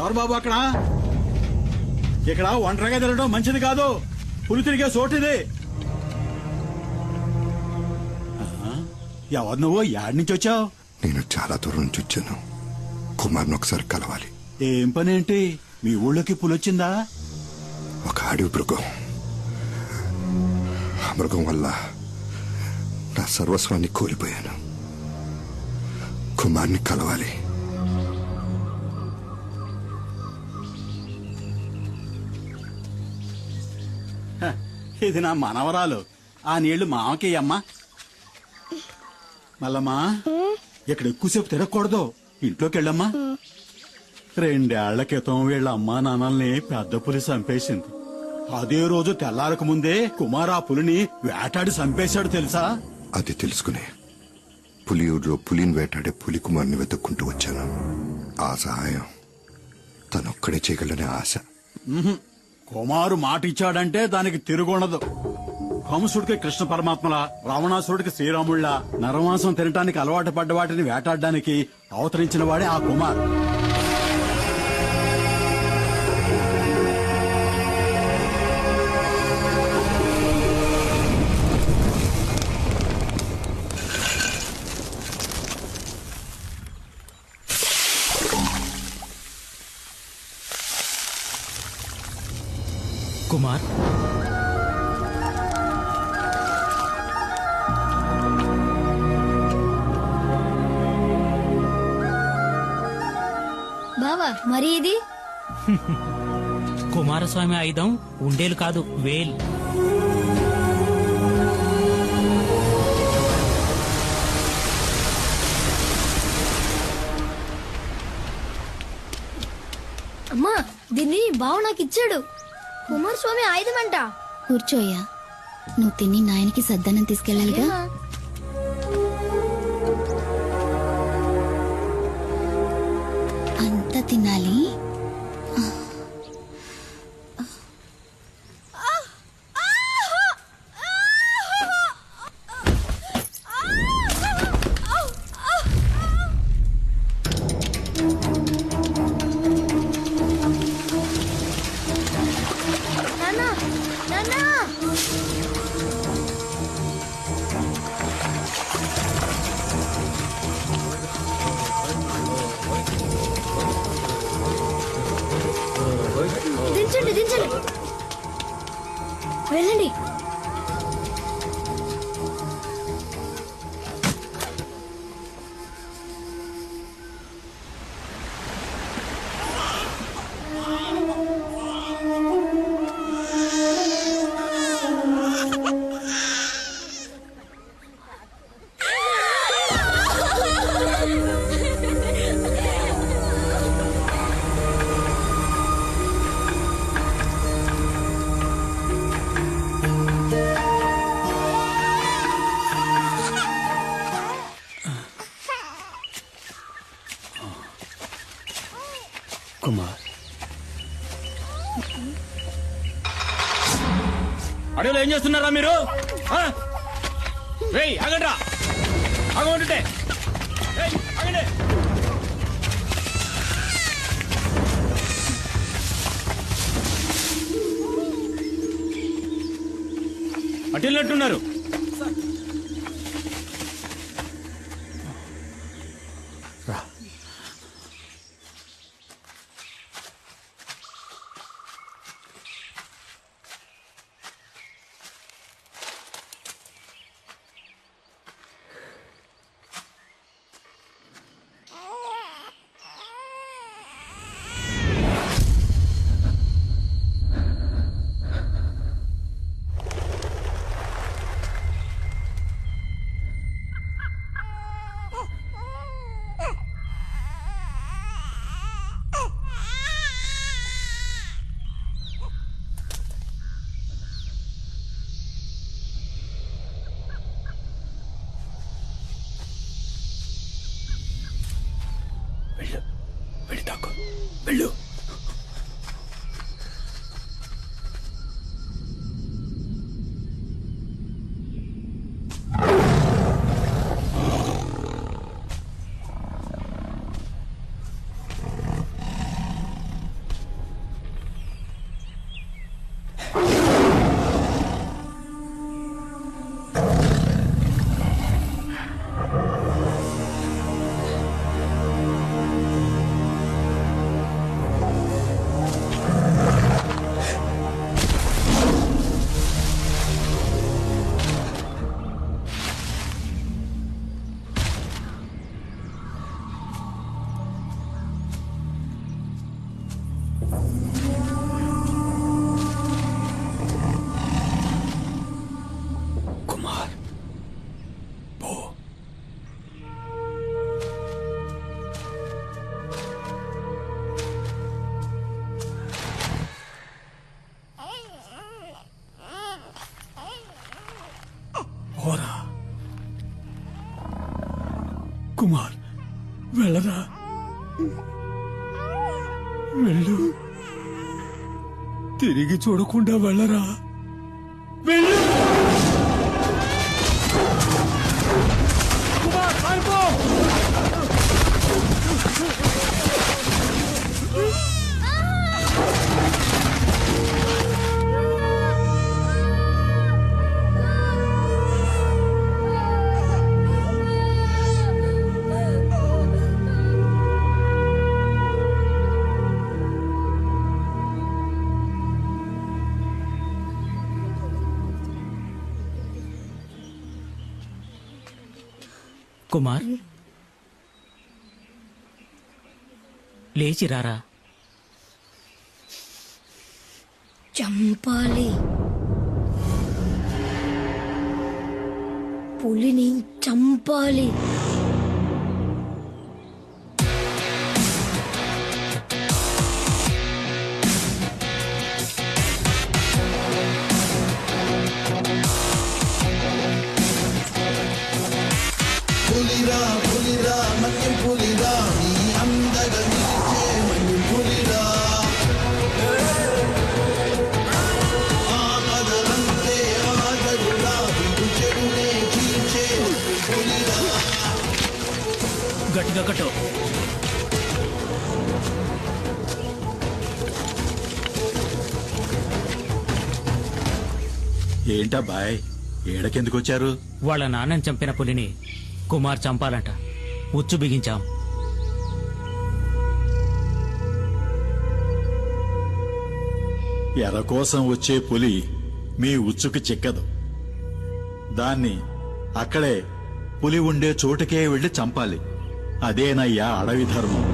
ఎవరు బాబు అక్కడ? ఇక్కడ ఒంటరిగా తిరగడం మంచిది కాదు. పులి తిరిగే చోటిది. ఎవరు నువ్వు? యాడ్ నుంచి వచ్చావు? నేను చాలా దూరం నుంచి వచ్చాను. కుమార్ని ఒకసారి కలవాలి. ఏం పని ఏంటి? మీ ఊళ్ళోకి పులి వచ్చిందా? ఒక అడవి మృగం. ఆ మృగం వల్ల నా సర్వస్వాన్ని కోల్పోయాను. కుమార్ని కలవాలి. ఇది నా మనవరాలు. ఆ నీళ్లు మామకి అమ్మా. మల్లమ్మా, ఇక్కడ ఎక్కువసేపు తిరగకూడదు. ఇంట్లోకి వెళ్ళమ్మా. 2 ఏళ్ల క్రితం వీళ్ళ అమ్మా నాన్నల్ని పెద్ద పులి చంపేసింది. అదే రోజు తెల్లారక ముందే కుమార్ ఆ పులిని వేటాడి చంపేశాడు తెలుసా? అది తెలుసుకునే పులియూరులో పులిని వేటాడే పులి కుమార్ని వెతుక్కుంటూ వచ్చాను. ఆ సహాయం తనొక్కడే చేయగలనే ఆశ. కుమారు మాట ఇచ్చాడంటే దానికి తిరుగుండదు. కంసుడికి కృష్ణ పరమాత్మల, రావణాసురుడికి శ్రీరాముళ్ళ, నరమాంసం తినటానికి అలవాటు పడ్డ వాటిని వేటాడడానికి అవతరించిన వాడే ఆ కుమార్. కుమార్, బావా మరి ఇది కుమారస్వామి ఆయుధం ఉండేలు కాదు, వేల్. అమ్మా, దీన్ని బావ నాకు ఇచ్చాడు. కుమారస్వామి ఆయుధమంట. కూర్చోయ్యా. నువ్వు తిని నాయనకి సద్దనం తీసుకెళ్ళాలిగా. అంతా తినాలి. నాన్నా, నాన్నా. దించండి దించండి, వెళ్ళండి. కుమార్, అడవిలో ఏం చేస్తున్నారా మీరు? ఆగండ్రా, ఆగమంటుంటే ఆగండి. అటు వెళ్ళినట్టున్నారు. వెళ్ళి తాకు, వెళ్ళు. కుమార్ వెళ్ళరా, వెళ్ళు, తిరిగి చూడకుండా వెళ్ళరా, వెళ్ళు. కుమార్ పారిపో. కుమార్ లేచి రారా. చంపాలి, పులిని చంపాలి. గట్టిగా కట్టు. ఏంటా బాయ్, ఏడకెందుకు వచ్చారు? వాళ్ళ నాన్నని చంపిన పులిని కుమార్ చంపాలంట. ఉచ్చు బిగించాం. ఎర కోసం వచ్చే పులి మీ ఉచ్చుకు చిక్కదు. దాన్ని అక్కడే పులి ఉండే చోటుకే వెళ్లి చంపాలి. అదేనయ్యా అడవి ధర్మం.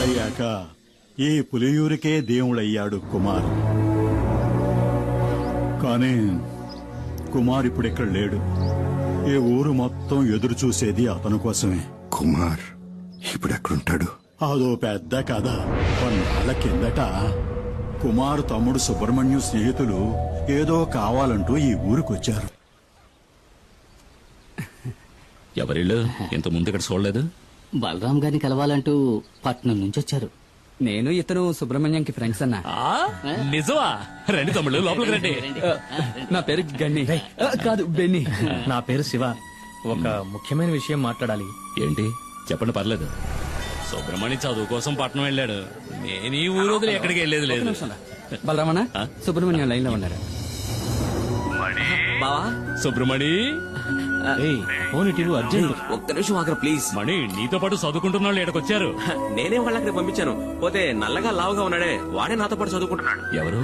అయ్యాక ఈ పులియూరికే దేవుడయ్యాడు కుమార్. కానీ కుమార్ ఇప్పుడు ఇక్కడ లేడు. ఈ ఊరు మొత్తం ఎదురు చూసేది అతని కోసమే. కుమార్ ఇప్పుడు ఎక్కడుంటాడు? అదో పెద్ద కథ. కొన్నాళ్ళ కిందట కుమార్ తమ్ముడు సుబ్రహ్మణ్యం స్నేహితులు ఏదో కావాలంటూ ఈ ఊరికొచ్చారు. ఎవరిళ్ళు ఇంత ముందు ఇక్కడ చూడలేదు? బలరాం గారిని కలవాలంటూ పట్నం నుంచి వచ్చారు. నేను ఇతను సుబ్రహ్మణ్యంకి ఫ్రెండ్స్ అన్నా. నిజమా? రండి తమ్ముళ్ళు, లోపలికి రండి. నా పేరు గన్ని. కాదు, బెన్ని. నా పేరు శివ. ఒక ముఖ్యమైన విషయం మాట్లాడాలి. ఏంటి చెప్పండి, పర్లేదు. సుబ్రహ్మణ్యం చదువు కోసం పట్నం వెళ్ళాడు. నేను ఈ ఊరు వదిలి ఎక్కడికి వెళ్ళేది లేదు. బలరామన్నా, సుబ్రహ్మణ్యం లైన్ లో ఉన్నారు. బావా, సుబ్రహ్మణి, ఫోన్ ఇటు అర్జెంట్. ఒక్క నిమిషం ఆగరా ప్లీజ్. మణి నీతో పాటు చదువుకుంటున్న వాళ్ళు ఇక్కడికొచ్చారు. నేనే వాళ్ళకి పంపించాను. పోతే నల్లగా లావుగా ఉన్నాడే వాడే నాతో పాటు చదువుకుంటున్నాడు. ఎవరు?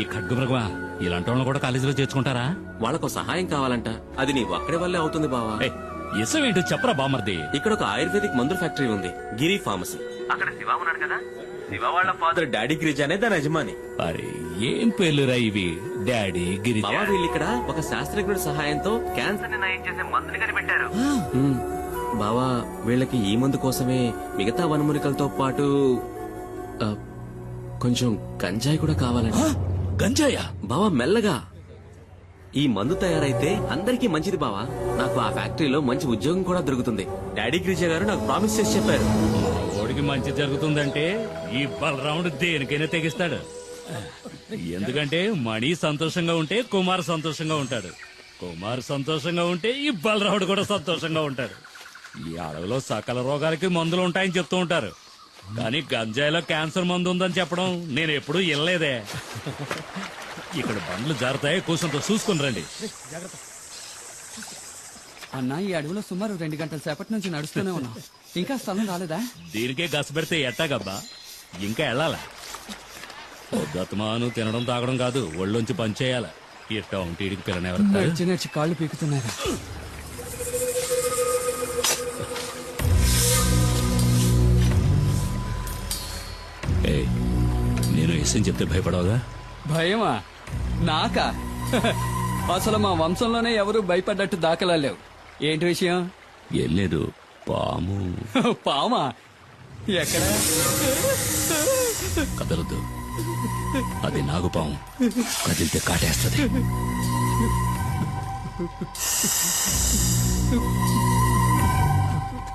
ఈ ఖడ్గమృగమా? ఇలాంటి వాళ్ళని కూడా కాలేజీలో చేర్చుకుంటారా? వాళ్ళకు సహాయం కావాలంట. అది నీ ఒక్కడి వల్లే అవుతుంది బావా. ఏయ్, ఇసం ఏంటో చెప్పరా బామర్ది. ఇక్కడ ఒక ఆయుర్వేదిక్ మందుల ఫ్యాక్టరీ ఉంది, గిరి ఫార్మసీ. అక్కడ శివ ఉన్నాడు కదా, శివ వాళ్ళ ఫాదర్ డాడీ గిరిజ అనే దాని యజమాని. అరే ఏం పేర్లురా ఇవి? డాడీ గిరిజ. బావా, వీళ్ళు ఇక్కడ ఒక శాస్త్రజ్ఞుడి సహాయంతో క్యాన్సర్ ని నయం చేసే మందుని కనిపెట్టారు. బావా, వీళ్ళకి ఈ మందు కోసమే మిగతా వనమూలికలతో పాటు ఆ, కొంచెం గంజాయి కూడా కావాలండి. గంజాయా? బావా మెల్లగా. ఈ మందు తయారైతే అందరికీ మంచిది బావా. నాకు ఆ ఫ్యాక్టరీలో మంచి ఉద్యోగం కూడా దొరుకుతుంది. డాడీ గిరిజ గారు నాకు ప్రామిస్ చేసి చెప్పారు. ఓడికి మంచి జరుగుతుందంటే ఈ బలరాముడు దేనికైనా తెగిస్తాడు. ఎందుకంటే మణి సంతోషంగా ఉంటే కుమార్ సంతోషంగా ఉంటాడు. కుమార్ సంతోషంగా ఉంటే ఈ బలరాముడు కూడా సంతోషంగా ఉంటాడు. ఈ అడవిలో సకల రోగాలకి మందులు ఉంటాయని చెప్తూ ఉంటారు, కానీ గంజాయిలో క్యాన్సర్ మందు ఉందని చెప్పడం నేను ఎప్పుడూ వినలేదే. ఇక్కడ బండ్లు జారుతాయి, కూర్చొంత చూసుకుని రండి. అన్నా, ఈ అడవిలో సుమారు 2 గంటల సేపటి నుంచి నడుస్తూనే ఉన్నాం. ఇంకా స్థలం రాలేదా? దీనికే గస పెడితే ఎట్టాగబ్బా, ఇంకా వెళ్ళాలా? పొద్దుమాను తినడం తాగడం కాదు, ఒళ్ళొంచి పనిచేయాల. ఇట్టా ఉంటే ఇడికి పిల్లనెవరు? నడిచి నడిచి కాళ్ళు పీకుతున్నారు. నేను విషయం చెప్తే భయపడవుగా? భయమా? నాకా? అసలు మా వంశంలోనే ఎవరు భయపడ్డట్టు దాఖలాలు లేవు. ఏంటి విషయం? ఏం లేదు, పాము. పామా? ఎక్కడ? కదలదు, అది నాగుపాము. కదిలితే కాటేస్తుంది.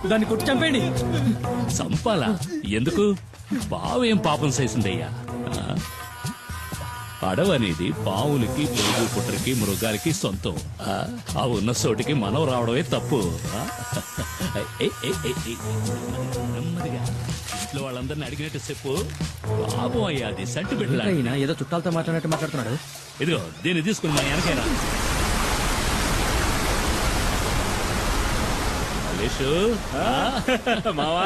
దాన్ని కొట్టి చంపేయండి. చంపాలా? ఎందుకు? పావు ఏం పాపం చేసిందయ్యా? అడవనేది పావులకి, పొరుగు పుట్రకి, మృగాలకి సొంతం. ఆ ఉన్న చోటికి మనం రావడమే తప్పు. నెమ్మదిగా ఇంట్లో వాళ్ళందరినీ అడిగినట్టు చెప్పు. పాపం అయ్యా, అది సంటి పెట్టలా. ఏదో చుట్టాలతో మాట్లాడినట్టు మాట్లాడుతున్నాడు. ఇదిగో దీన్ని తీసుకుని మా వెనకైనా. మావా,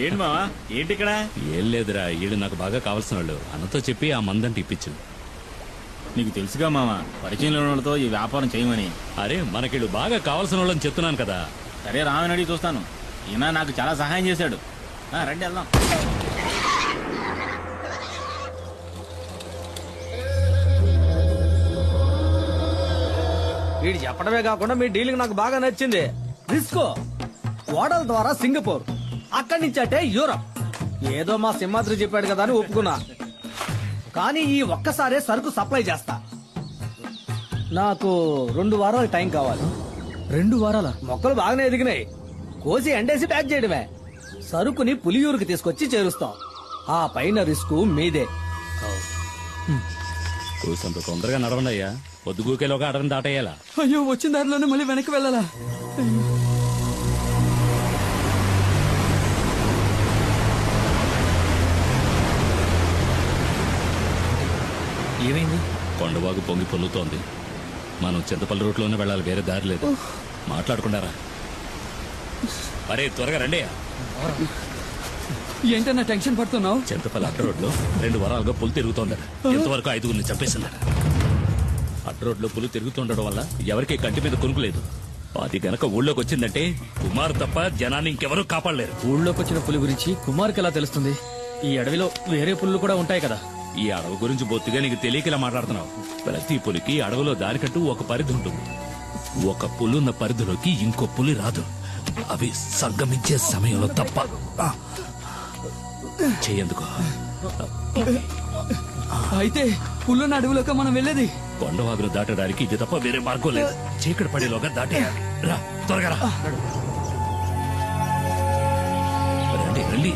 ఏంటి మావా, ఏంటి ఇక్కడ? ఏం లేదురా, ఈడు నాకు బాగా కావాల్సిన వాళ్ళు. అన్నతో చెప్పి ఆ మందంటే ఇప్పించు. నీకు తెలుసుగా మావా, పరిచయం లేని వాళ్ళతో ఈ వ్యాపారం చేయమని. అరే మనకిడు బాగా కావాల్సిన వాళ్ళని చెప్తున్నాను కదా. సరే రామని అడిగి చూస్తాను. ఈయన నాకు చాలా సహాయం చేశాడు. రండి వెళ్దాం. వీడు చెప్పడమే కాకుండా మీ డీలింగ్ నాకు బాగా నచ్చింది. రిస్కో ఓడల ద్వారా సింగపూర్, అక్కడి నుంచి అంటే యూరప్. ఏదో మా సింహాద్రి చెప్పాడు కదా అని ఒప్పుకున్నా. కానీ ఈ ఒక్కసారే సరుకు సప్లై చేస్తా. నాకు 2 వారాలు టైం కావాలి. 2 వారాల? మొక్కలు బాగానే ఎదిగినాయి. కోసి ఎండేసి ప్యాక్ చేయడమే. సరుకుని పులియూరుకి తీసుకొచ్చి చేరుస్తాం. ఆ పైన రిస్క్ మీదే. కూసంత తొందరగా నడవండి అయ్యా. పొద్దుగూకేలోగా అడవిని దాటేయాలా? అయ్యో, వచ్చిన దారిలోనే మళ్ళీ వెనక్కి వెళ్ళాలా? ఏమైంది? కొండవాగు పొంగి పొల్లుతోంది. మనం చింతపల్లి రూట్లోనే వెళ్ళాలి, వేరే దారి లేదు. మాట్లాడుకుంటారా? అరే త్వరగా రండి. ఏంటన్నా టెన్షన్ పడుతున్నావు? చింతపల్లి అడ్డ రోడ్లో 2 వారాలుగా పులి తిరుగుతోందట. ఇంతవరకు 5గురిని చంపేసిందట. అడ్డ రోడ్లో పులి తిరుగుతుండడం వల్ల ఎవరికి కంటి మీద కొనుక్కులేదు. అది గనక ఊళ్ళోకి వచ్చిందంటే కుమార్ తప్ప జనాన్ని ఇంకెవరూ కాపాడలేరు. ఊళ్ళోకి వచ్చిన పులి గురించి కుమార్కి ఎలా తెలుస్తుంది? ఈ అడవిలో వేరే పులులు కూడా ఉంటాయి కదా. ఈ అడవి గురించి బొత్తిగా నీకు తెలియక ఇలా మాట్లాడుతున్నావు. ప్రతి పులికి అడవిలో దారికట్టు ఒక పరిధి ఉంటుంది. ఒక పులున్న పరిధిలోకి ఇంకో పులి రాదు. అవి సంగమించే సమయంలో తప్ప. చెయ్యందుకో. అయితే పుల్లున్న అడవిలోకి మనం వెళ్ళేది? కొండవాగులు దాటడానికి ఇది తప్ప వేరే మార్గం లేదు. చీకటి పడేలోగా దాటేయాలి. రా, త్వరగా రా. రండి రండి.